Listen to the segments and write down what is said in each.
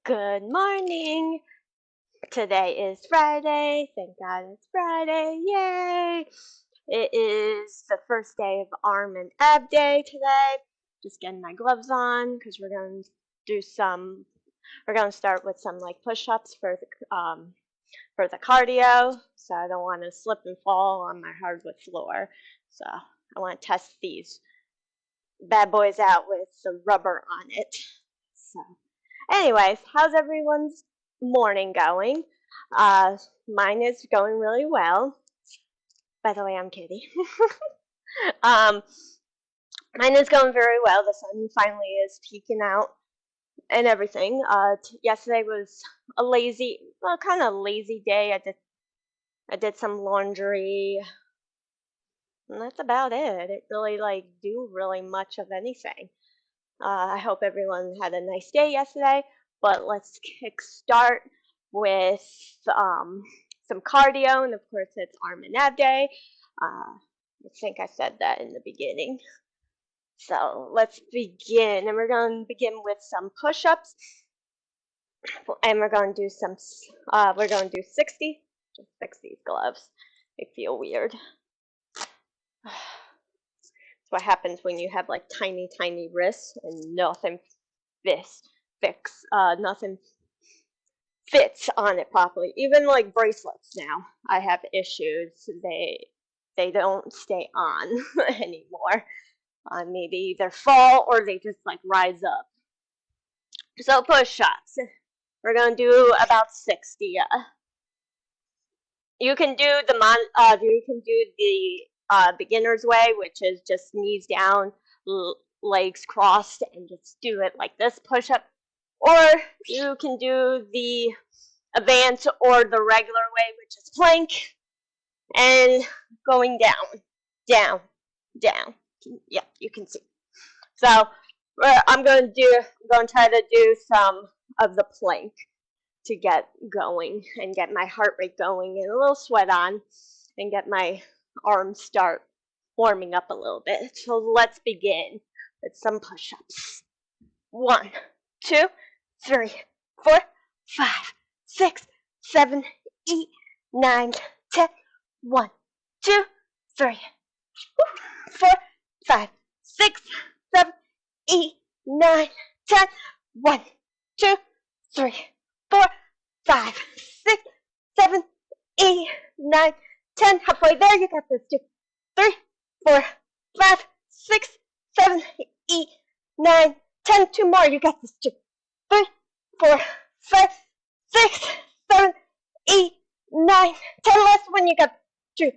Good morning. Today is Friday. Thank God it's Friday. Yay! It is the first day of Arm and Ab Day today. Just getting my gloves on because we're going to do some. We're going to start with some like push-ups for the cardio. So I don't want to slip and fall on my hardwood floor. So I want to test these bad boys out with the rubber on it. So. Anyways, how's everyone's morning going? Mine is going really well. By the way, I'm Kitty. um, Mine is going very well. The sun finally is peeking out and everything. Yesterday was a kind of lazy day. I did some laundry, and that's about it. I didn't really do really much of anything. I hope everyone had a nice day yesterday, but let's kick start with some cardio, and of course it's Arm and Ab Day. I think I said that in the beginning. So let's begin, and we're going to begin with some push-ups, and we're going to do we're going to do 60. Just fix these gloves. They feel weird. That's what happens when you have like tiny wrists and nothing fits on it properly. Even like bracelets now, I have issues. They don't stay on anymore. Maybe either fall or they just like rise up. So push-ups. We're gonna do about 60. You can do the beginner's way, which is just knees down, legs crossed, and just do it like this push-up. Or you can do the advanced or the regular way, which is plank and going down, down, down. Yeah, you can see. So I'm going to try to do some of the plank to get going and get my heart rate going and a little sweat on and get my arms start warming up a little bit. So let's begin with some push-ups. 1, 2, 3, 4, 5, 6, 7, 8, 9, 10. 1, 2, 3, 4, 5, 6, 7, 8, 9, 10. 1, 2, 3, 4, 5, 6, 7, 8, 9, 10. Halfway there, you got this. 2, 3, 4, 5, 6, 7, 8, 9, 10. 2 more. You got this. 2, 3, 4, 5, 6, 7, 8, 9, 10. Last one. You got 2,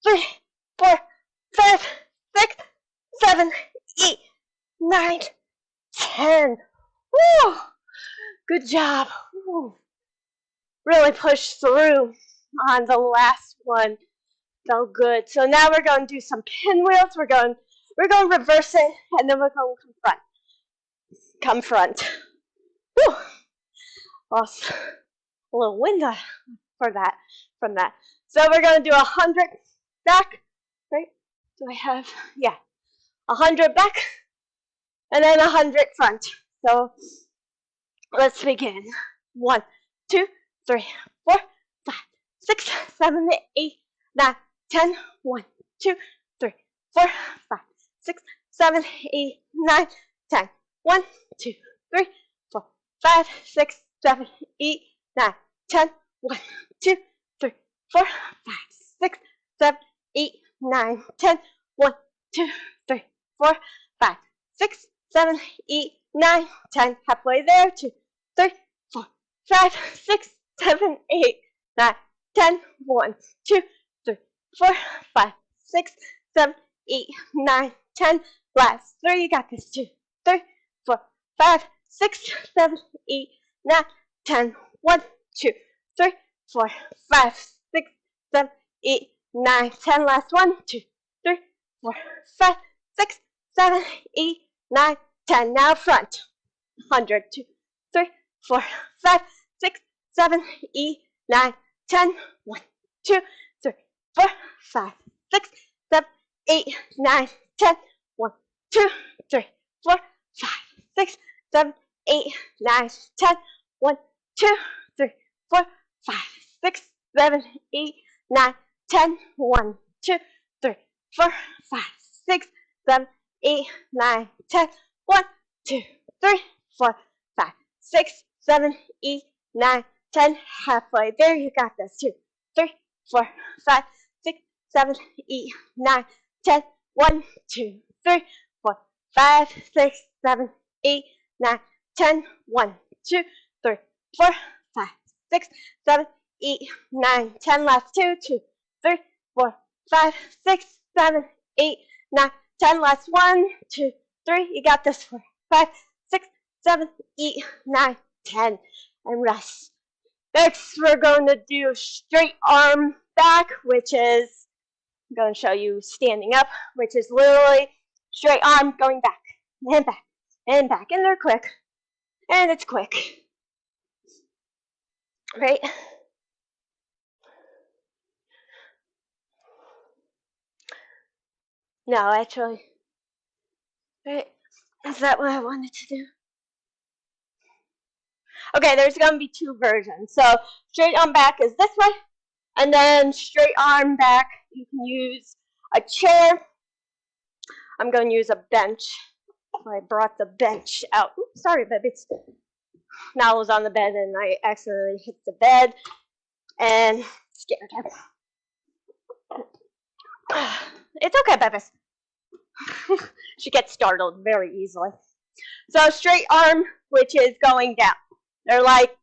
3, 4, 5, 6, 7, 8, 9, 10. Woo! Good job. Woo. Really pushed through on the last one. Felt good. So now we're going to do some pinwheels. We're going to reverse it, and then we're going to come front. Whew. Lost a little wind from that. So we're going to do 100 back, right? Do I have, 100 back, and then 100 front. So let's begin. 1, 2, 3, 4, 5, 6, 7, 8, 9, 10. 1, 2, 3, 4, 5, 6, 7, 8, 9, 10. 1, 2, 3, 4, 5, 6, 7, 8, 9, 10. 1, 2, 3, 4, 5, 6, 7, 8, 9, 10. 1, 2, 3, 4, 5, 6, 7, 8, 9, 10. Halfway there. 2, 3, 4, 5, 6, 7, 8, 9, 10. 1, 2, 3, 4, 5, 6, 7, 8, 9, 10. Last 3. You got this. 2, 3, 4, 5, 6, 7, 8, 9, 10. 1, 2, 3, 4, 5, 6, 7, 8, 9, 10. Last one. 2, 3, 4, 5, 6, 7, 8, 9, 10. Now front. 100. 2, 3, 4, 5, 6, 7, 8, 9, 10. 1, 2, 3, 4, 5, 6, 7, 8, 9, 10. 1, 2, 3, 4, 5, 6, 7, 8, 9, 10. 1, 2, 3, 4, 5, 6, 7, 8, 9, 10. 1, 2, 3, 4, 5, 6, 7, 8, 9, 10. 1, 2, 3, 4, 5, 6, 7, 8, 9, 10. Halfway there, you got this. 2, 3, 4, 5, 6, 7, 8, 9, 10. 1, 2, 3, 4, 5, 6, 7, 8, 9, 10. 1, 2, 3, 4, 5, 6, 7, 8, 9, 10. Last 2, 2, 3, 4, 5, 6, 7, 8, 9, 10. Last 1, 2, 3. You got this. 4, 5, 6, 7, 8, 9, 10. And rest. Next, we're going to do straight arm back, which is, I'm going to show you standing up, which is literally straight arm going back and back and back. And they're quick. And it's quick. Right? No, actually. Right? Is that what I wanted to do? Okay, there's going to be 2 versions. So straight arm back is this way. And then straight arm back, you can use a chair. I'm going to use a bench. I brought the bench out. Oops, sorry, baby. Now I was on the bed and I accidentally hit the bed and scared him. It's okay, babies. She gets startled very easily. So straight arm, which is going down. They're like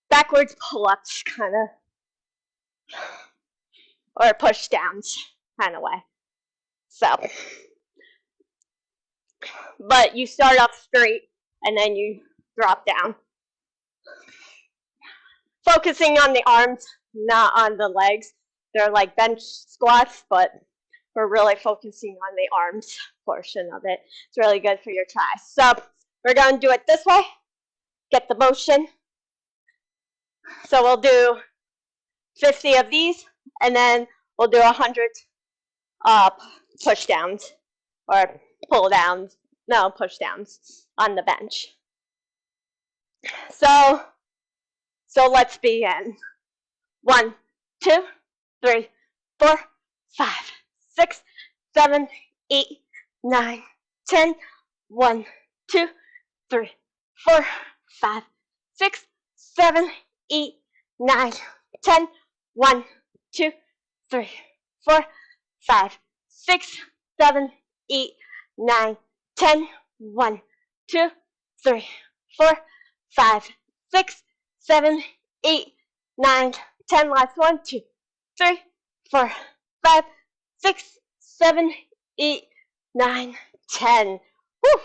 backwards pull-ups, kind of. Or push downs, kind of way. So. But you start off straight and then you drop down. Focusing on the arms, not on the legs. They're like bench squats, but we're really focusing on the arms portion of it. It's really good for your thighs. So we're going to do it this way. Get the motion. So we'll do 50 of these, and then we'll do 100 push downs or pull downs. No, push downs on the bench. So let's begin. 1, 2, 3, 4, 5, 6, 7, 8, 9, 10. 1, 2, 3, 4, 5, 6, 7, 8, 9, 10. 1, 2, 3, 4, 5, 6, 7, 8, 9, 10. 1, 2, 3, 4, 5, 6, 7, 8, 9, 10. Last 1, 2, 3, 4, 5, 6, 7, 8, 9, 10. Woo.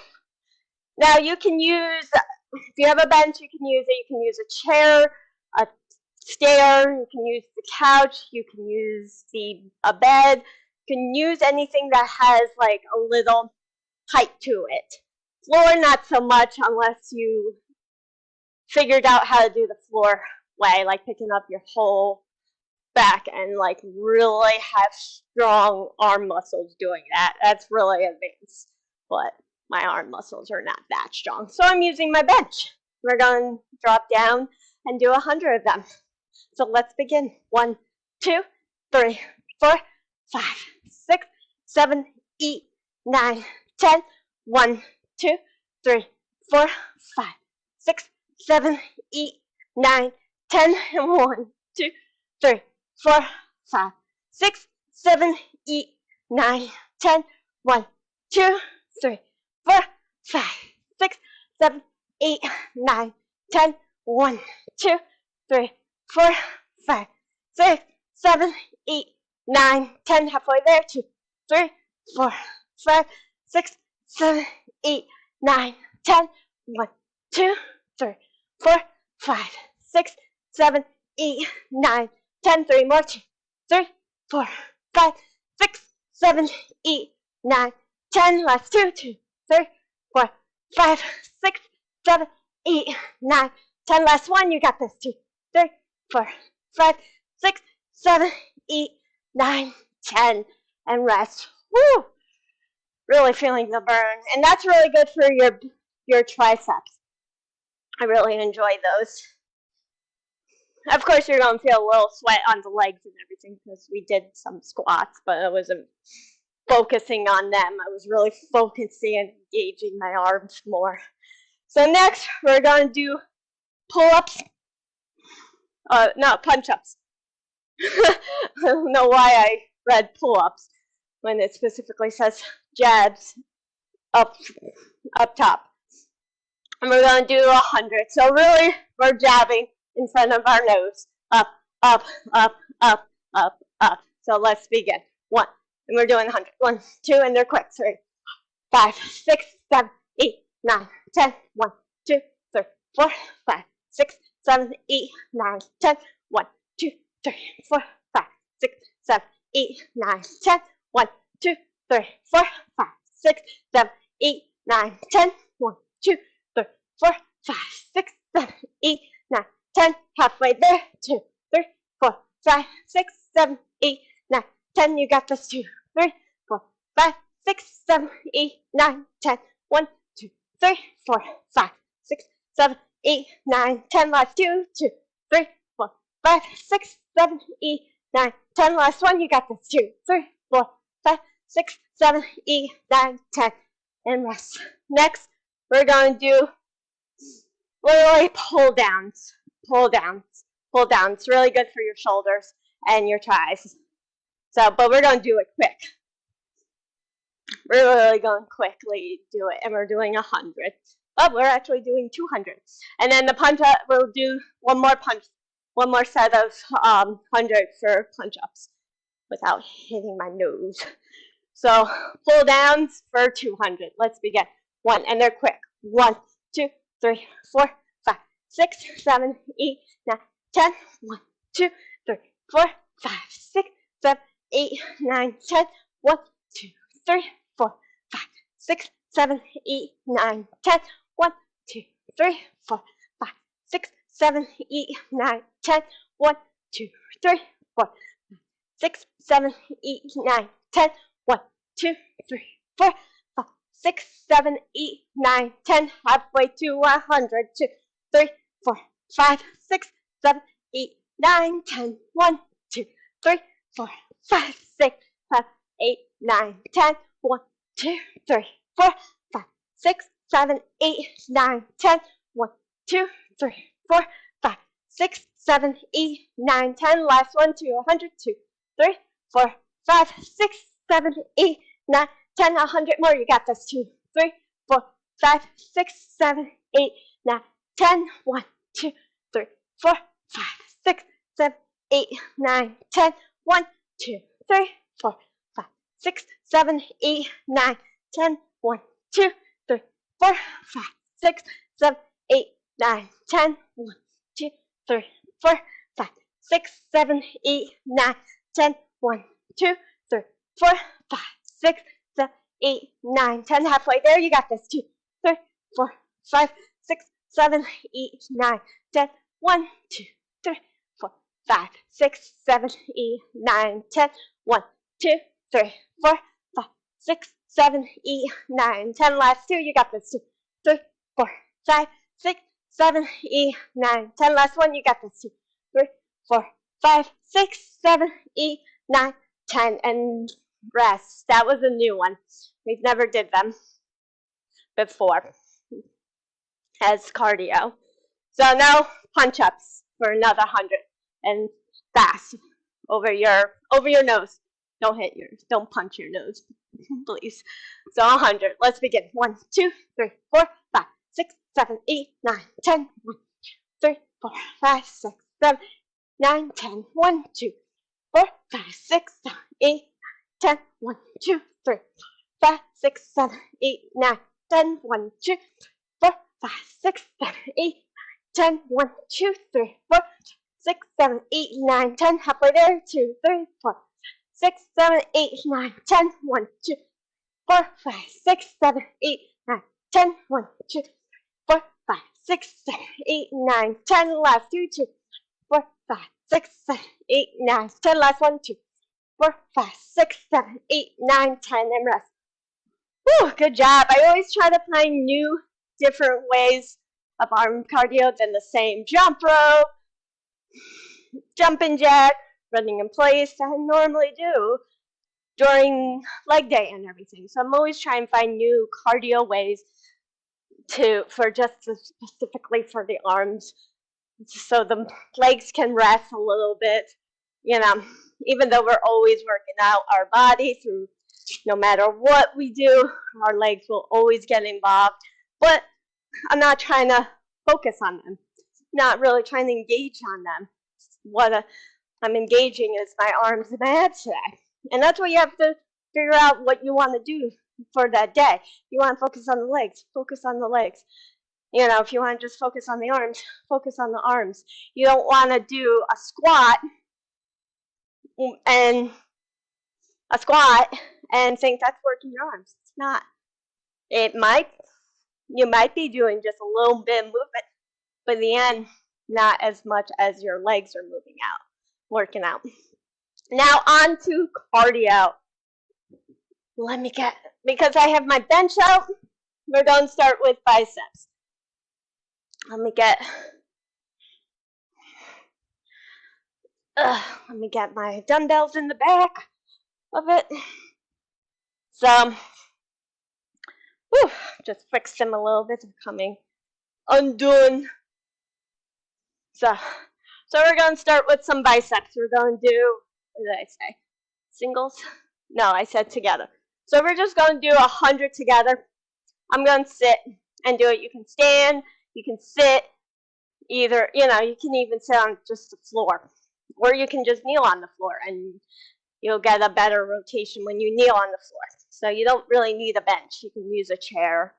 Now you can use, if you have a bench, you can use it. You can use a chair, a stair, you can use the couch, you can use a bed. You can use anything that has like a little height to it. Floor, not so much unless you figured out how to do the floor way, like picking up your whole back and like really have strong arm muscles doing that. That's really advanced, but my arm muscles are not that strong. So I'm using my bench. We're going to drop down and do 100 of them. So let's begin. 1, 2, 3, 4, 5, 6, 7, 8, 9, 10. 1, 2, 3, 4, 5, 6, 7, 8, 9, 10. And 1, 2, 3, 4, 5, 6, 7, 8, 9, 10. 1, 2, 3, 4, 5, 6, 7, 8, 9, 10. 1, 2, 3, 4, 5, 6, 7, 8, 9, 10. Halfway there. 2, 3, 4, 5, 6, 7, 8, 9, 10. 1, 2, 3, 4, 5, 6, 7, 8, 9, 10. 3 more. 2, 3, 4, 5, 6, 7, 8, 9, 10. Last 2, 2, 3, 4, 5, 6, 7, 8, 9, 10. Last 1. You got this. 2, 3, 4, 5, 6, 7, 8, 9, 10. And rest. Woo! Really feeling the burn. And that's really good for your triceps. I really enjoy those. Of course, you're going to feel a little sweat on the legs and everything because we did some squats, but I wasn't focusing on them. I was really focusing and engaging my arms more. So next, we're going to do pull-ups. No, punch-ups. I don't know why I read pull-ups when it specifically says jabs up top. And we're going to do 100. So really, we're jabbing in front of our nose. Up, up, up, up, up, up. So let's begin. 1. And we're doing 100. 1, 2, and they're quick. 3, 5, 6, 7, 8, 9, 10. 1, 2, 3, 4, 5, 6, 7, 8, 9, 10. 1, 2, 3, 4, 5, 6, 7, 8, 9, 10. 1, 2, 3, 4, 5, 6, 7, 8, 9, 10. 1, 2, 3, 4, 5, 6, 7, 8, 9, 10. Halfway there. 2, 3, 4, 5, 6, 7, 8, 9, 10. You got this. 2, 3, 4, 5, 6, 7, 8, 9, 10. 1, 2, 3, 4, 5, 6, 7, 8, 9, 10. Last 2, 2, 3, 4, 5, 6, 7, 8, 9, 10. Last one. You got this. 2, 3, 4, 5, 6, 7, 8, 9, 10. And rest. Next, we're going to do literally pull downs. Pull downs. Pull downs. It's really good for your shoulders and your thighs. So, but we're going to do it quick. We're really going to quickly do it, and we're doing 100. But we're actually doing 200. And then the punch up, we'll do one more set of 100 for punch ups without hitting my nose. So pull downs for 200. Let's begin. 1, and they're quick. 1, 2, 3, 4, 5, 6, 7, 8, 9, 10. 1, 2, 3, 4, 5, 6, 7, 8, 9, 10. 1, 2, 3, 4, 5, 6, 7, 8, 9, 10. 1, 2, 3, 4, 5, 6, 7, 8, 9, 10. 1, 2, 3, 4, 5, 6, 7, 8, 9, 10. 1, 2, 3, 4, 5, 6, 7, 8, 9, 10. Halfway to 100. 2, 3, 4, 5, 6, 7, 8, 9, 10. 1, 2, 3, 4, 5, 6, 7, 8, 9, 10. 1, 2, 3, 4, 5, 6, 7, 8, 9, 10. 1, 2, 3, 4, 5, 6, 7, 8, 9, 10. Last one to 100. 2, 3, 4, 5, 6, 7, 8, 9, 10. 100 more. You got this. 2, 3, 4, 5, 6, 7, 8, 9, 10. 1, 2, 3, 4, 5, 6, 7, 8, 9, 10. 1, 2, 3, 4, 5, 6, 7, 8, 9, 10. 1, 2, 3, 4, 5, 6, 7, 8, 9, 10. 1, 2, 3, 4, 5, 6, 7, 8, 9, 10. 1, 2, 3, 4, 5, 6, 7, 8, 9, 10. Halfway there. You got this. 2, 3, 4, 5, 6, 7, 8, 9, 10. 1, 2, 3, 4, 5, 6, 7, 8, 9, 10. 1, 2, 3, 4, 5, 6, 7, 8, 9, 10. Last 2. You got this. 2, 3, 4, 5, 6, 7, 8, 9, 10. Last one. You got this. 2, 3, 4, 5, 6, 7, 8, 9, 10. And rest. That was a new one. We've never did them before as cardio. So now punch ups for another 100 and fast over your nose. Don't punch your nose, please. So 100. Let's begin. 1, 2, 3, 4, 5, 6, 7, 8, 9, 10. 1, 2, 3, 4, 5, 6, 7, 9, 10. 1, 2, 4, 5, 6, 7, 8, 10. 1, 2, 3, 5, 6, 7, 8, 9, 10. 1, 2, 4, 5, 6, 7, 8, 10. 1, 2, 3, 4, 6, 7, 8, 9, 10. Halfway there. 2, 3, 4, 6, 7, 8, 9, 10. 1, 2, 4, 5, 6, 7, 8, 9, 10. 1, 2, 4, 5, 6, 7, 8, 9, 10. Last 2, 2, 4, 5, 6, 7, 8, 9, 10. Last 1, 2, 4, 5, 6, 7, 8, 9, 10. And rest. Whew, good job. I always try to find new, different ways of arm cardio than the same jump rope, jumping jack, running in place that I normally do during leg day and everything. So I'm always trying to find new cardio ways for just specifically for the arms, so the legs can rest a little bit. You know, even though we're always working out our body through, no matter what we do, our legs will always get involved. But I'm not trying to focus on them, not really trying to engage on them. What I'm engaging is my arms and my abs today. And that's what you have to figure out what you want to do for that day. You want to focus on the legs, focus on the legs. You know, if you want to just focus on the arms, focus on the arms. You don't want to do a squat and think that's working your arms. It's not. You might be doing just a little bit of movement, but in the end, not as much as your legs are moving out, working out. Now on to cardio. Because I have my bench out, we're going to start with biceps. Let me get my dumbbells in the back of it. So, just fix them a little bit. They're coming undone. So we're going to start with some biceps. We're going to do, what did I say? Singles? No, I said together. So we're just going to do 100 together. I'm going to sit and do it. You can stand, you can sit, you can even sit on just the floor. Or you can just kneel on the floor, and you'll get a better rotation when you kneel on the floor. So you don't really need a bench. You can use a chair,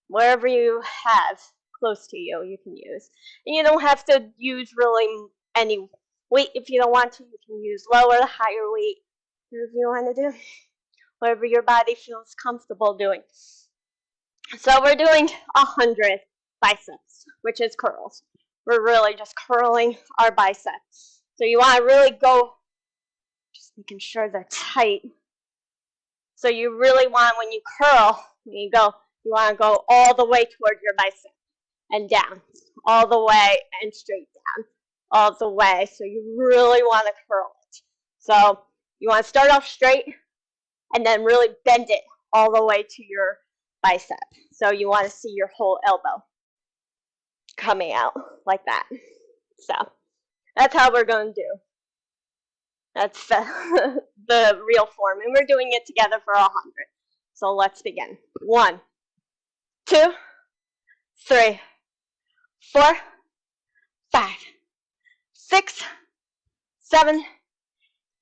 wherever you have close to you, you can use. And you don't have to use really any weight if you don't want to. You can use lower, higher weight, whatever you want to do, whatever your body feels comfortable doing. So we're doing 100 biceps, which is curls. We're really just curling our biceps. So you want to really go, just making sure they're tight. So you really want, when you curl, you want to go all the way toward your bicep and down, all the way and straight down, all the way. So you really want to curl it. So you want to start off straight and then really bend it all the way to your bicep. So you want to see your whole elbow coming out like that. So that's how we're going to do. That's the real form. And we're doing it together for 100. So let's begin. 1, 2, 3, 4, 5, 6, 7,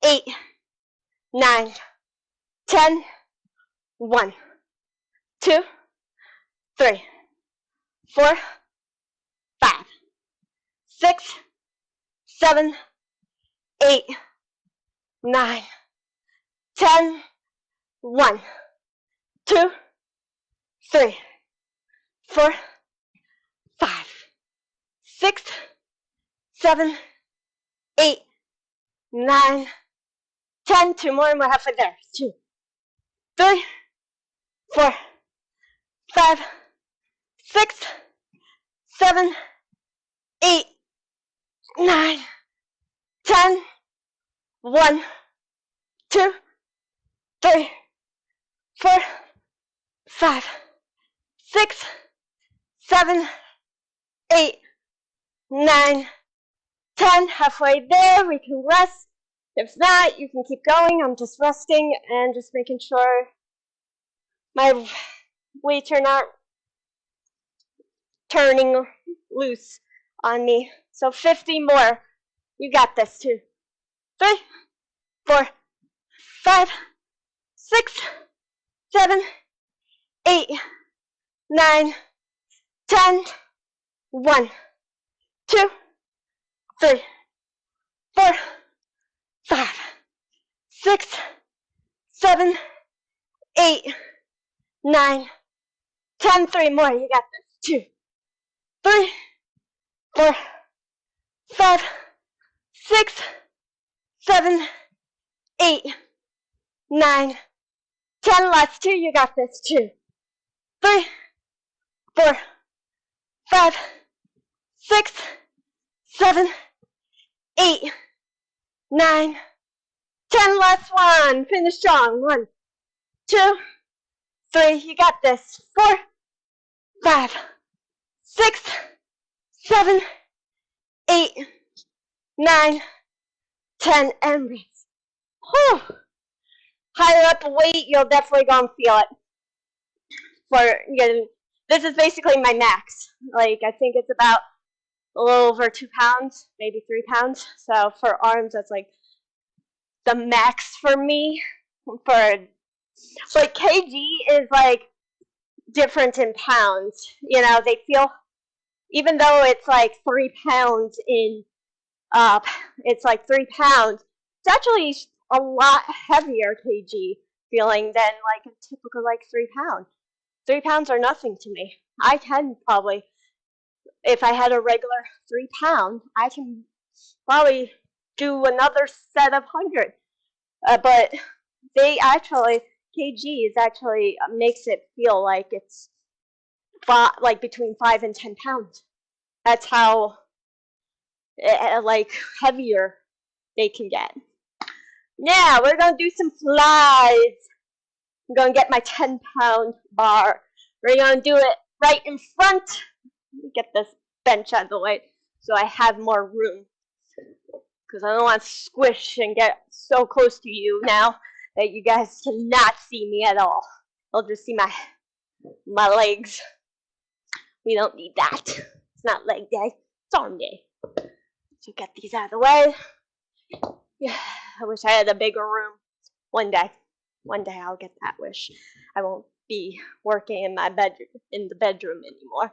8, 9, 10, 1, 2, 3, 4, 5, 6, 7, 8, 9, 10, 1, 2, 3, 4, 5, 6, 7, 8, 9, 10. 2 more and we're halfway there. 2, 3, 4, 5, 6, 7, 8, 9, 10. 1, 2, 3, 4, 5, 6, 7, 8, 9, 10. Halfway there, we can rest. If not, you can keep going. I'm just resting and just making sure my weights are not turning loose on me. So 50 more. You got this too. 3, 4, 5, 6, 7, 8, 9, 10. 1, 2, 3, 4, 5, 6, 7, 8, 9, 10. 3 more. You got this. 2, 3, 4, 5, 6, 7, 8, 9, 10. Last 2. You got this. 2, 3, 4, 5, 6, 7, 8, 9, 10. Last one. Finish strong. 1, 2, 3. You got this. 4, 5, 6, 7, 8, 9, 10. And rest. Whew. Higher up the weight, you'll definitely go and feel it. This is basically my max. Like, I think it's about a little over 2 pounds, maybe 3 pounds. So for arms, that's like the max for me. Like kg is like different in pounds. You know, they feel, even though it's like 3 pounds in it's like 3 pounds. It's actually a lot heavier kg feeling than like a typical like 3 pound. 3 pounds are nothing to me. I can probably, if I had a regular 3 pound, I can probably do another set of 100. But they actually, kg is actually makes it feel like it's like between 5 and 10 pounds. That's how like heavier they can get. Now we're gonna do some flies. I'm gonna get my 10-pound bar. We're gonna do it right in front. Let me get this bench out of the way so I have more room, because I don't want to squish and get so close to you now that you guys cannot see me at all. You'll just see my legs. We don't need that. It's not leg day, it's arm day. So get these out of the way. Yeah, I wish I had a bigger room. One day I'll get that wish. I won't be working in the bedroom anymore.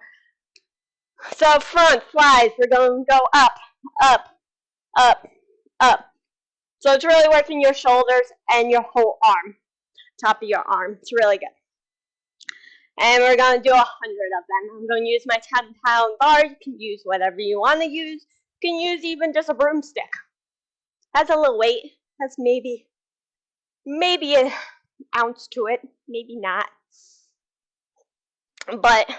So front flies, we're going to go up, up, up, up. So it's really working your shoulders and your whole arm, top of your arm. It's really good. And we're going to do 100 of them. I'm going to use my 10-pound bar. You can use whatever you want to use. You can use even just a broomstick. Has a little weight. Has maybe an ounce to it. Maybe not. But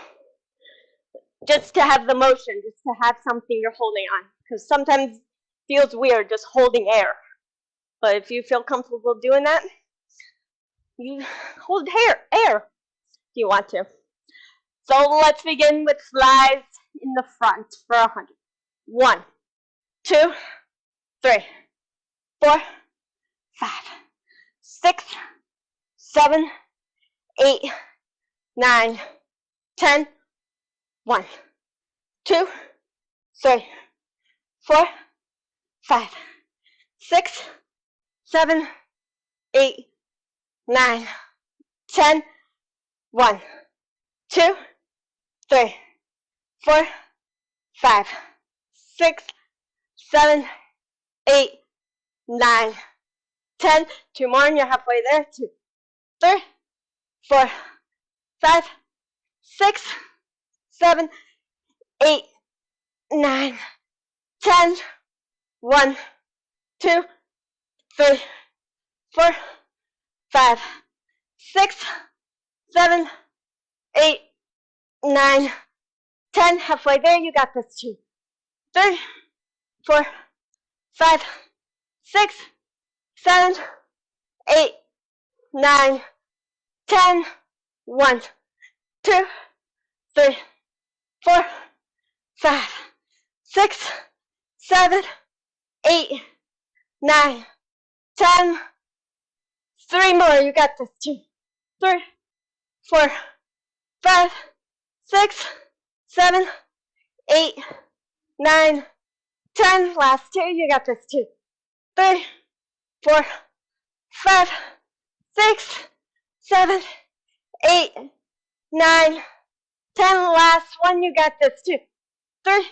just to have the motion, just to have something you're holding on. Because sometimes it feels weird just holding air. But if you feel comfortable doing that, you hold air if you want to. So let's begin with flies in the front for 100. 1, 2, 3, 4, 5, 6, 7, 8, 9, 10. 1, 2, 3, 4, 5, 6, 7, 8, 9, 10. 1, 2, 3, 4, 5, 6, 7, 8, 9, 10. 2 more and you're halfway there. 2, 3, 4, 5, 6, 7, 8, 9, 10. 1, 2, 3, 4, 5, 6, 7, 8, 9, 10. Halfway there, you got this. 2, 3, 4, 5, 6, 7, 8, 9, 10. 1, 2, 3, 4, 5, 6, 7, 8, 9, 10. 3 more. You got this. 2, 3, 4, 5, 6, 7, 8, 9, 10. Last 2. You got this. 2, 3, 4, 5, 6, 7, 8, 9, 10. Last one. You got this. 2, 3,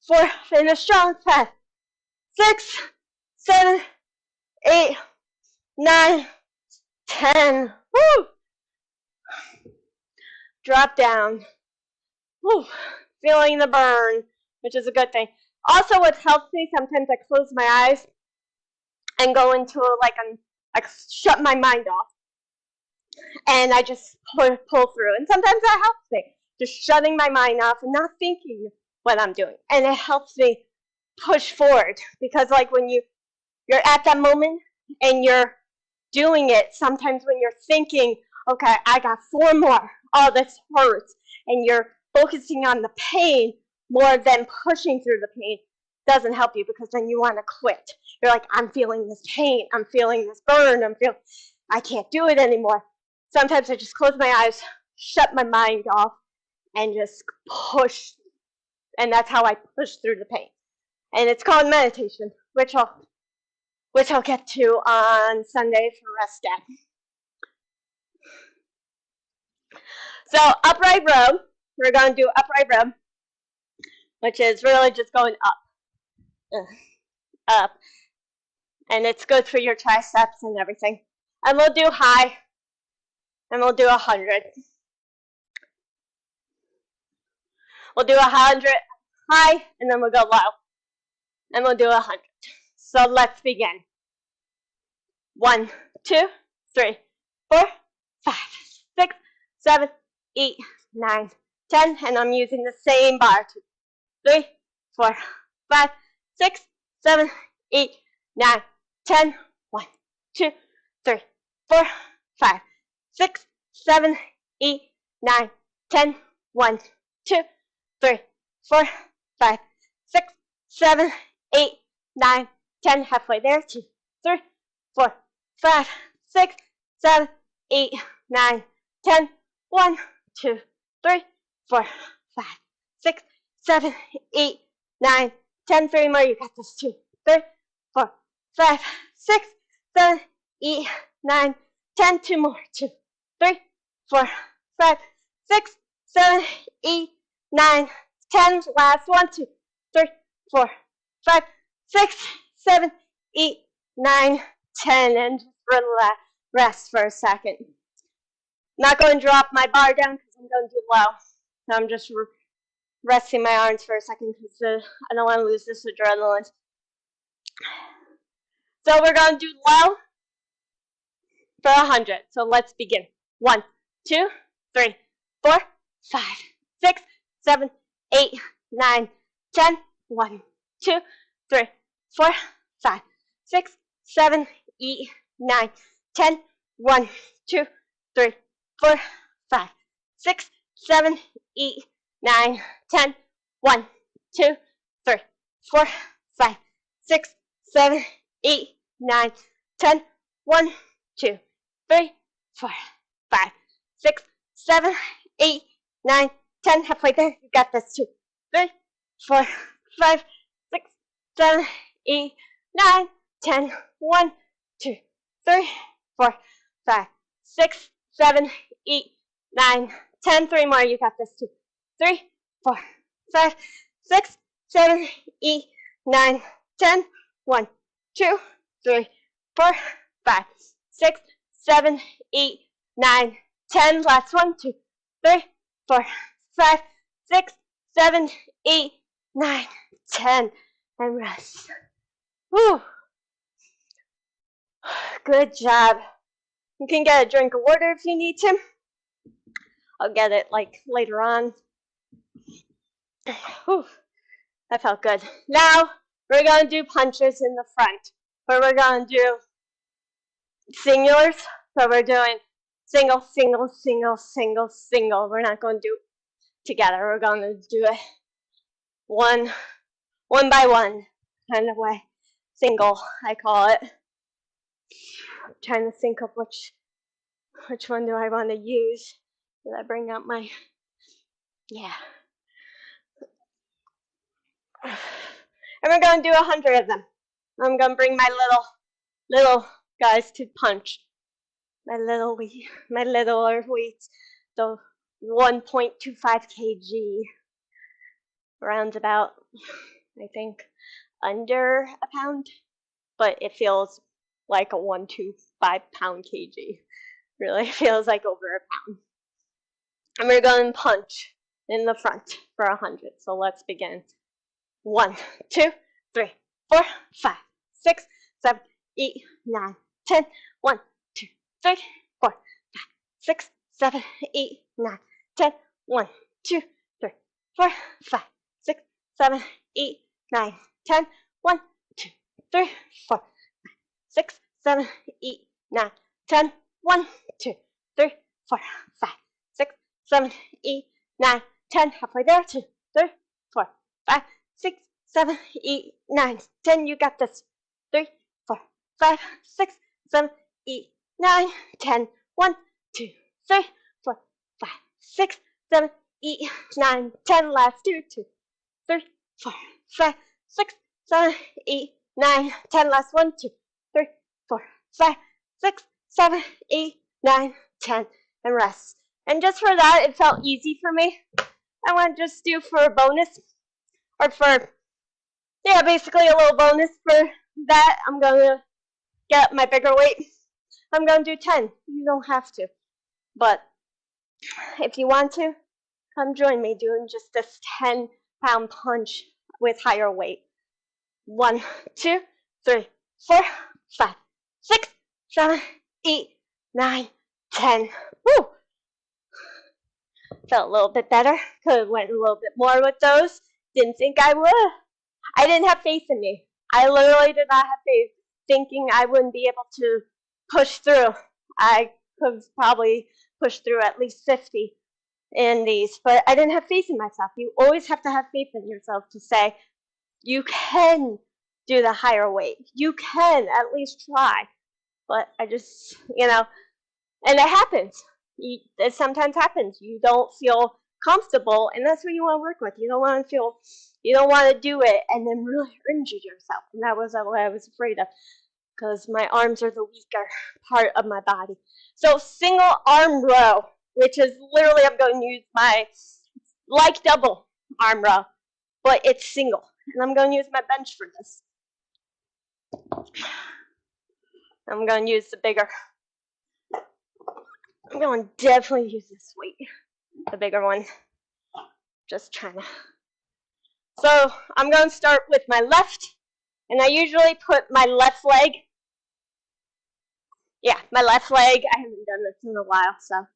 4. Finish strong. 5, 6, 7, 8, 9, 10. Woo! Drop down. Woo! Feeling the burn, which is a good thing. Also, what helps me, sometimes I close my eyes and go into I shut my mind off. And I just pull through. And sometimes that helps me. Just shutting my mind off and not thinking what I'm doing. And it helps me push forward, because like when you're at that moment and you're doing it, sometimes when you're thinking, okay, I got 4 more, oh, this hurts, and you're focusing on the pain more than pushing through the pain, doesn't help you, because then you want to quit. You're like, I'm feeling this pain, I'm feeling this burn, I can't do it anymore. Sometimes I just close my eyes, shut my mind off, and just push. And that's how I push through the pain. And it's called meditation, which I'll get to on Sunday for rest day. So upright row, we're going to do upright row, which is really just going up. And it's good for your triceps and everything. And we'll do high, and we'll do 100. We'll do 100 high, and then we'll go low. And we'll do 100. So let's begin. 1, 2, 3, 4, 5, 6, 7, 8, 9, 10. And I'm using the same bar. 2, 3, 4, 5, 6, 7, 8, 9, 10. 1, 2, 3, 4, 5, 6, 7, 8, 9, 10. 1, 2, 3, 4, 5, 6, 7, 8, 9, 10. Halfway there. 2, 3, 4, 5, 6, 7, 8, 9, 10. 1, 2, 3, 4, 5, 6, 7, 8, 9, 10. 3 more. You got this. 2, 3, 4, 5, 6, 7, 8, 9, 10. 2 more. 2, 3, 4, 5, 6, 7, 8, 9, 10. Last one. 2, 3, 4, 5, 6, 7, 8, 9, 10. And just relax, rest for a second. I'm not going to drop my bar down because I'm going to do low. So I'm just resting my arms for a second because I don't want to lose this adrenaline. So we're going to do low for 100. So let's begin. 1, 2, 3, 4, 5, 6, 7, 8, 9, 10. 1, 2, 3, 4, 5, 6, 7, 8, 9, 10. 1, 2, 3, 4, 5, 6, 7, 8, 9, 10. 1, 2, 3, 4, 5, 6, 7, 8, 9, 10. 1, 2, 3, 4, 5, 6, 7, 8, 9, 10. Halfway there. You got this. 2, 3, 4, 5, 6, 7, 8, 9, 10. 1, 2, 3, 4, 5, 6, 7, 8, 9, 10. 3 more. You got this. 2, 3, 4, 5, 6, 7, 8, 9, 10. 1, 2, 3, 4, 5, 6, 7, 8, 9, 10. Last one. 2, 3, 4, 5, 6, 7, 8, 9, 10. And rest. Whew. Good job. You can get a drink of water if you need to. I'll get it like later on. Whew. That felt good. Now we're going to do punches in the front. But we're going to do singulars. So we're doing single, single, single, single, single. We're not going to do it together. We're going to do it one by one kind of way. Single, I call it. I'm trying to think of which one do I want to use. Did I bring up my, yeah. And we're going to do 100 of them. I'm going to bring my little guys to punch. My littler weights, so 1.25 kg, around about, I think, under a pound, but it feels like a 125 pound kg. Really feels like over a pound. And we're going to punch in the front for 100. So let's begin. 1, 2, 3, 4, 5, 6, 7, 8, 9, 10. 1, 2, 3, 4, 5, 6, 7, 8, 9, 10. 1, 2, 3, 4, 5, 6, 7, 8, 9, 10. 1, 2, 3, 4, 6, 7, 8, 9, 10. 1, 2, 3, 4, 5, 6, 7, 8, 9, 10. Halfway there. 2, 3, 4, 5, 6, 7, 8, 9, 10. You got this. 3, 4, 5, 6, 7, 8, 9, 10. 1, 2, 3, 4, 5, 6, 7, 8, 9, 10. Last 2, 2, 3, 4, 5, 6, 7, 8, 9, 10. Last 1, 2, 3, 4, 5, 6, 7, 8, 9, 10. And rest. And just for that, it felt easy for me. I want to just do for a bonus, or for, yeah, basically a little bonus for that. I'm going to get my bigger weight. I'm going to do 10. You don't have to. But if you want to, come join me doing just this 10-pound punch with higher weight. 1, 2, 3, 4, 5, 6, 7, 8, 9, 10. Woo! Felt a little bit better. Could have went a little bit more with those. Didn't think I would. I didn't have faith in me. I literally did not have faith, thinking I wouldn't be able to push through. I could have probably pushed through at least 50 in these, but I didn't have faith in myself. You always have to have faith in yourself to say, you can do the higher weight. You can at least try. But I just, and it happens. It sometimes happens. You don't feel comfortable, and that's what you want to work with. You don't want to do it and then really injure yourself. And that was what I was afraid of, because my arms are the weaker part of my body. So single arm row, which is literally, I'm going to use my, like double arm row, but it's single. And I'm going to use my bench for this. I'm going to use the bigger. I'm going to definitely use this weight, the bigger one. Just trying to. So I'm going to start with my left, and I usually put my left leg. Yeah, my left leg. I haven't done this in a while, so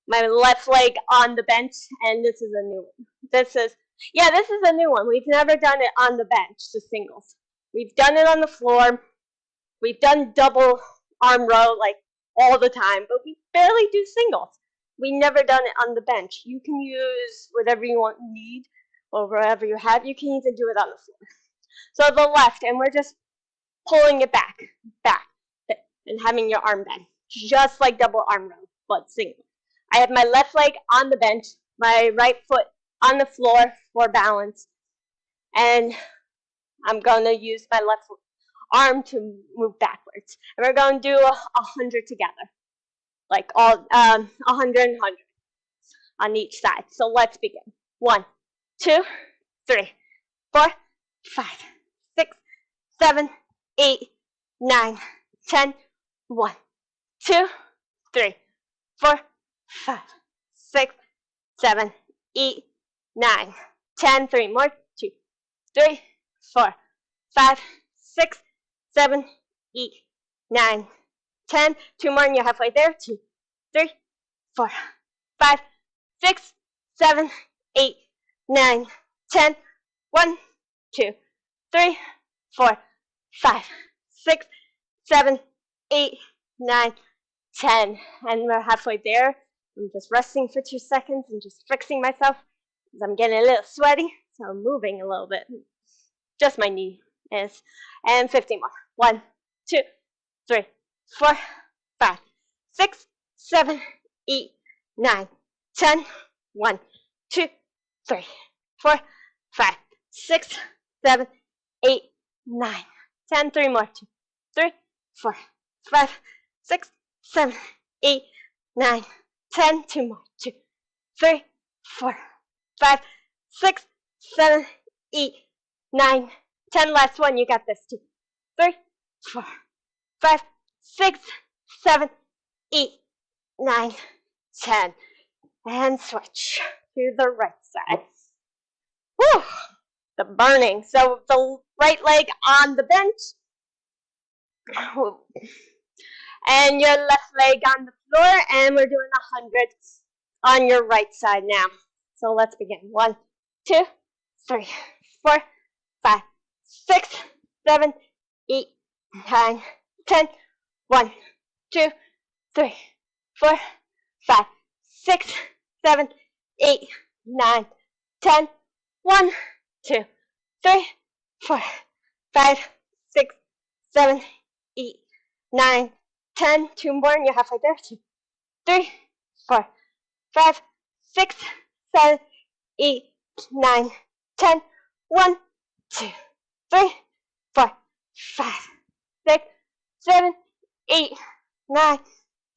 my left leg on the bench, and this is a new one. This is a new one. We've never done it on the bench, the singles. We've done it on the floor. We've done double arm row like all the time, but we barely do singles. We never done it on the bench. You can use whatever you need or wherever you have. You can even do it on the floor. So the left, and we're just pulling it back, and having your arm bend, just like double arm row, but single. I have my left leg on the bench, my right foot on the floor for balance, and I'm going to use my left arm to move backwards. And we're going to do 100 together, like all 100 and 100 on each side. So let's begin. 1, 2, 3, 4, 5, 6, 7, 8, 9, 10. 1, 2, 3, 4, 5, 6, 7, 8, 9, 10. 3 more. 2, 3, 4, 5, 6, 7, 8, 9, 10. 2 more, and you're halfway there. 2, 3, 4, 5, 6, 7, 8, 9, 10. 1, 2, 3, 4, 5, 6, 7, 8, 9, 10. And we're halfway there. I'm just resting for 2 seconds and just fixing myself because I'm getting a little sweaty, so I'm moving a little bit. Just my knee is. And 50 more. 1, 2, 3, 4, 5, 6, 7, 8, 9, 10. 1, 2, 3, 4, 5, 6, 7, 8, 9, 10. 3 more. 2, 3, 4, 5, 6, 7, 8, 9, 10. 2 more. 2, 3, 4, 5, 6, 7, 8, 9, 10. Last one. You got this. 2, 3, 4, 5, 6, 7, 8, 9, 10. And switch to the right side. Whew, the burning. So the right leg on the bench. And your left leg on the floor, and we're doing 100 on your right side now. So let's begin. 1, 2, 3, 4, 5, 6, 7, 8, 9, 10. 1, 2, 3, 4, 5, 6, 7, 8, 9, 10. 1, 2, 3, 4, 5, 6, 7, 8, 9, 10. 2 more, and you're halfway there. 2, 3, 4, 5, 6, 7, 8, 9, 10. 1, 2, 3, 4, 5, 6, 7, 8, 9,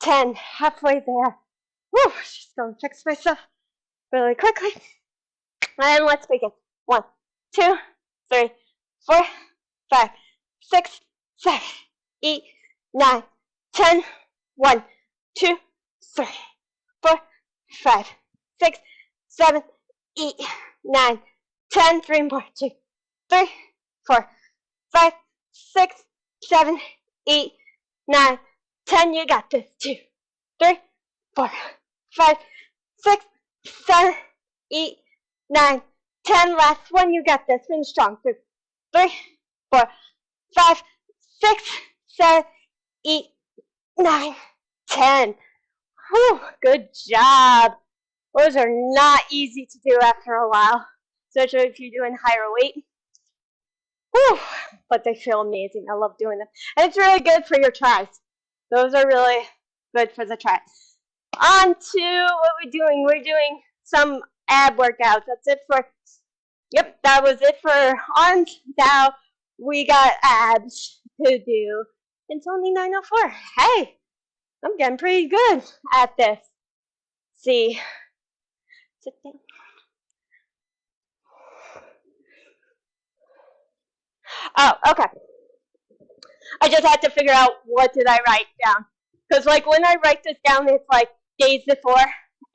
10. Halfway there. Woo! Just gonna fix myself really quickly. And let's begin. 1, 2, 3, 4, 5, 6, 7, 8, 9, 10. 1, 2, 3, 4, 5, 6, 7, 8, 9, 10. 3 more. 2, 3, 4, 5, 6, 7, 8, 9, 10. You got this. 2, 3, 4, 5, 6, 7, 8, 9, 10. Last one. You got this. Finish strong. 2, 3, 4, 5, 6, 7, 8, 9, 10. Whew, good job. Those are not easy to do after a while, especially if you're doing higher weight. Whew, but they feel amazing. I love doing them. And it's really good for your tries. Those are really good for the tries. On to what we're doing. We're doing some ab workouts. That's it for, yep, that was it for arms. Now we got abs to do. It's only 9:04. Hey, I'm getting pretty good at this. See, sit down. Oh, okay. I just had to figure out what did I write down. Because like when I write this down, it's like days before,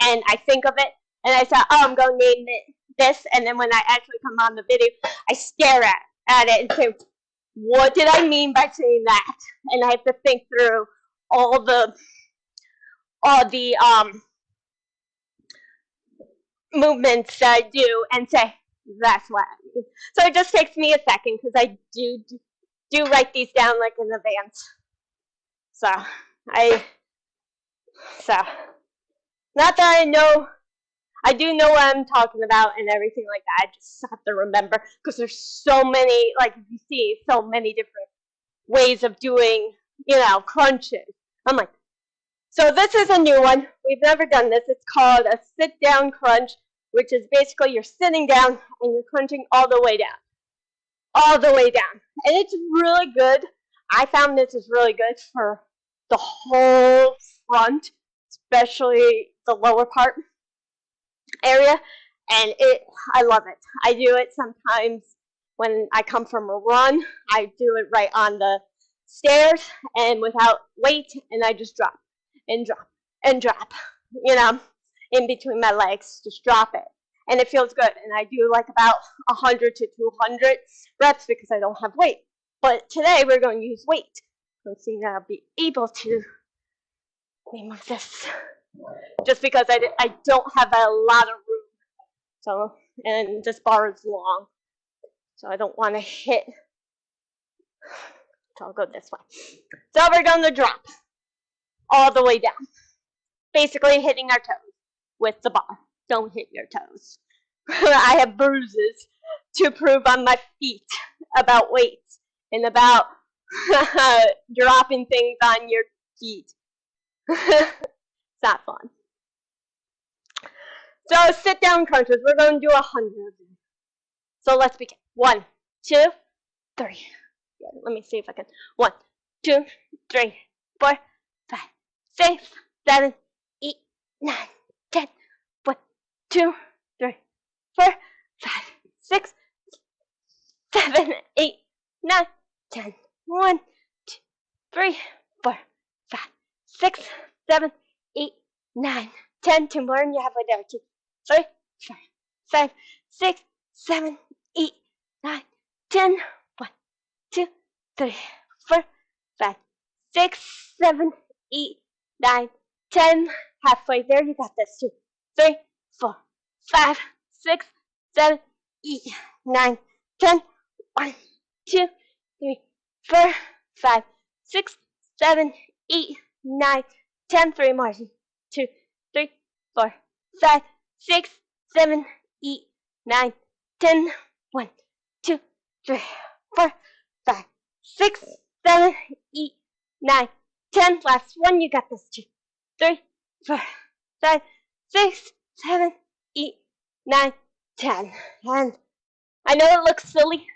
and I think of it, and I say, oh, I'm going to name it this, and then when I actually come on the video, I stare at it and say, what did I mean by saying that? And I have to think through all the movements that I do and say, that's what I mean. So it just takes me a second because I do write these down like in advance. So not that I do know what I'm talking about and everything like that. I just have to remember because there's so many, like you see, so many different ways of doing, crunches. I'm like, so this is a new one. We've never done this. It's called a sit-down crunch, which is basically you're sitting down and you're crunching all the way down. All the way down. And it's really good. I found this is really good for the whole front, especially the lower part area. And I love it. I do it sometimes when I come from a run. I do it right on the stairs and without weight, and I just drop and drop and drop, in between my legs. Just drop it. And it feels good. And I do like about 100 to 200 reps because I don't have weight. But today we're going to use weight. Let's see that I'll be able to remove this. Just because I don't have a lot of room. So, and this bar is long. So I don't want to hit. So I'll go this way. So we're going to drop all the way down. Basically hitting our toes with the bar. Don't hit your toes. I have bruises to prove on my feet about weights and about dropping things on your feet. It's not fun. So sit down crunches. We're going to do 100 of them. So let's begin. 1, 2, 3. Let me see if I can. 1, 2, 3, 4, 5, 6, 7, 8, 9, 10. 1, 2, 3, 4, 5, 6, 7, 8, 9, 10. 1, 2, 3, 4, 5, 6, 7, 8, 9, 10. 2 more, and you have like there. 2, 3, 4, 5, 6, 7, 8, 9, 10. 1, 2, 3, 4, 5, 6, 7, 8, 9, 10. Halfway there, you got this. 2, 3, 4, 5, 6, 7, 8, 9, 10. 1, 2, 3, 4, 5, 6, 7, 8, 9, 10. 3 more. 2, 3, 4, 5, 6, 7, 8, 9, 10. 1, 2, 3, 4, 5, 6, 7, 8, 9, 10. Last one. You got this. 2, 3, 4, 5, 6, 7, 8, 9, 10. And I know it looks silly,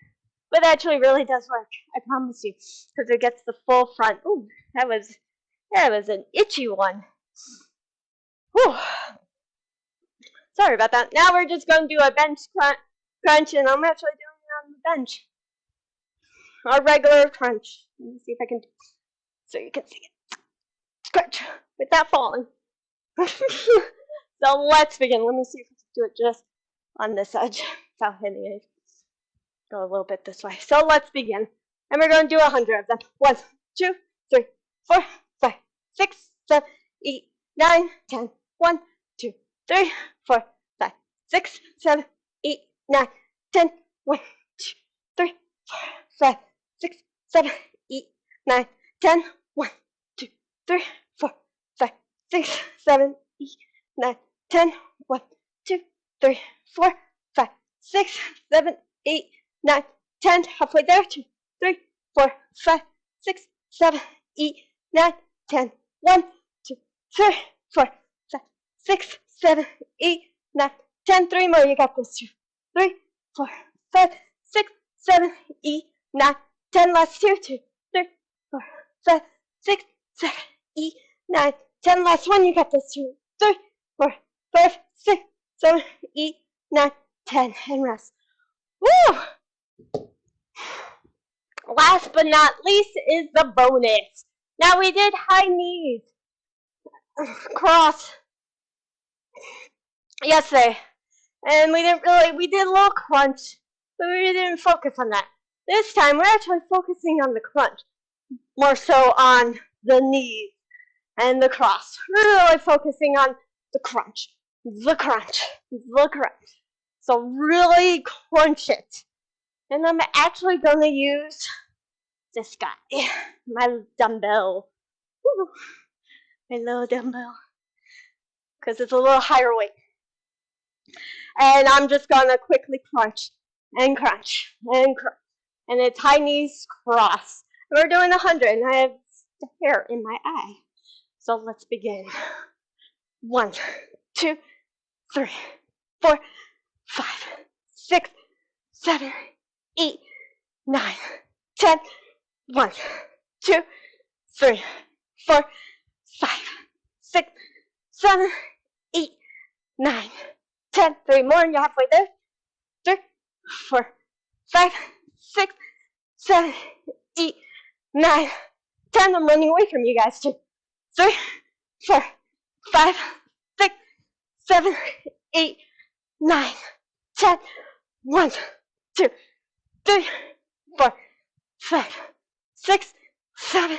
but it actually really does work. I promise you, because it gets the full front. Ooh, that was an itchy one. Whew. Sorry about that. Now we're just going to do a bench crunch, and I'm actually doing it on the bench. A regular crunch. Let me see if I can do it so you can see it. Crunch without falling. So let's begin. Let me see if I can do it just on this edge without hitting it. Go a little bit this way. So let's begin. And we're going to do 100 of them. 1, 2, 3, 4, 5, 6, 7, 8, 9, 10. 1, 2, 3, 4, 5, 6, 7, 8, 9, 10. 1, 2, 3, 4, 5, 6, 7, 8, 9, 10. 1, 2, 3, 4, 5, 6, 7, 8, 9, 10. 1, 2, 3, 4, 5, 6, 7, 8, 9, 10. Halfway there. 2, 3, 4, 5, 6, 7, 8, 9, 10. 1, 2, 3, 4, 5, 6, 7, 8, 9, 10. 3 more. You got this. 2, 3, 4, 5, 6, 7, 8, 9, 10. Last 2, 2, 3, 4, 5, 6, 7, 8, 9, 10. Last one. You got this. 2, 3, 4, 5, 6, 7, 8, 9, 10. And rest. Woo! Last but not least is the bonus. Now we did high knees, cross yesterday, and we did a little crunch, but we didn't focus on that. This time we're actually focusing on the crunch, more so on the knees and the cross. We're really focusing on the crunch, the crunch, the crunch. So really crunch it. And I'm actually going to use this guy, my dumbbell. Woo, my little dumbbell. Because it's a little higher weight. And I'm just going to quickly crunch and crunch and crunch. And it's high knees cross. And we're doing 100, and I have the hair in my eye. So let's begin. 1, 2, 3, 4, 5, 6, 7, 8, 9, 10. 1, 2, 3, 4, 5, 6, 7, 8, 9, 10. 3 more, and you're halfway there. 3, 4, 5, 6, 7, 8, 9, 10. I'm running away from you guys. 2, 3, 4, 5, 6, 7, 8, 9, 10. 1, 2, 3, 4, 5, 6, 7,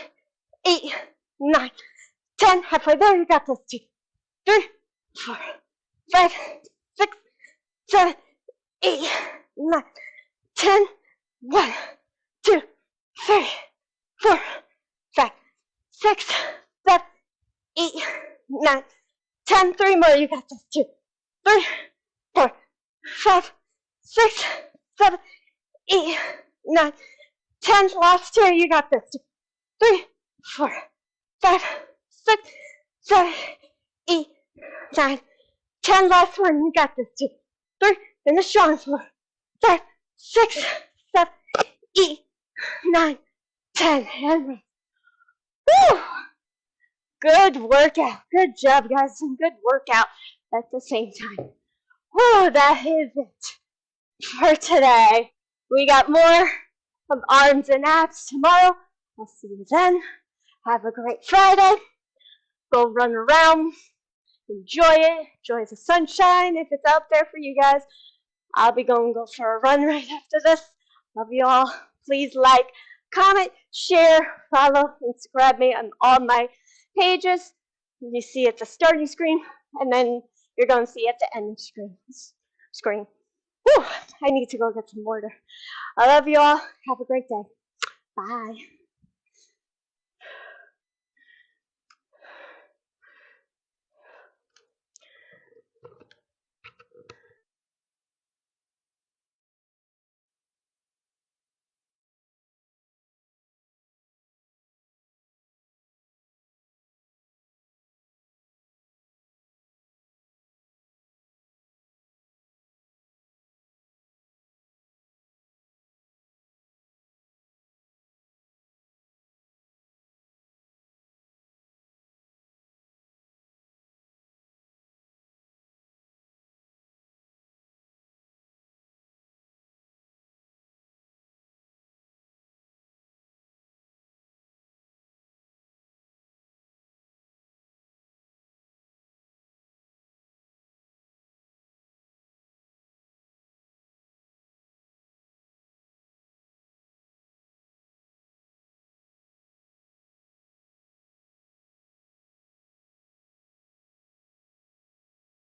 8, 9, 10. Halfway there, you got this. 2, 3, 4, 5, 6, 7, 8, 9, 10. 1, 2, 3, 4, 5, 6, 7, 8, 9, 10. 3 more. You got this. 2, 3, 4, 5, 6, 7, 8, 9, 10. Last 2. You got this. 2, 3, 4, 5, 6, 7, 8, 9, 10. Last one. You got this. 2, 3. Finish strong. 4, 5, 6, 7, 8, 9, 10. And woo! Good workout. Good job, guys. And good workout at the same time. Woo, that is it for today. We got more of arms and abs tomorrow. I'll see you then. Have a great Friday. Go run around. Enjoy it. Enjoy the sunshine if it's out there for you guys. I'll be going to go for a run right after this. Love you all. Please like, comment, share, follow, and subscribe me on all my pages. You see at the starting screen, and then you're going to see at the end screen. Woo! I need to go get some water. I love you all. Have a great day. Bye.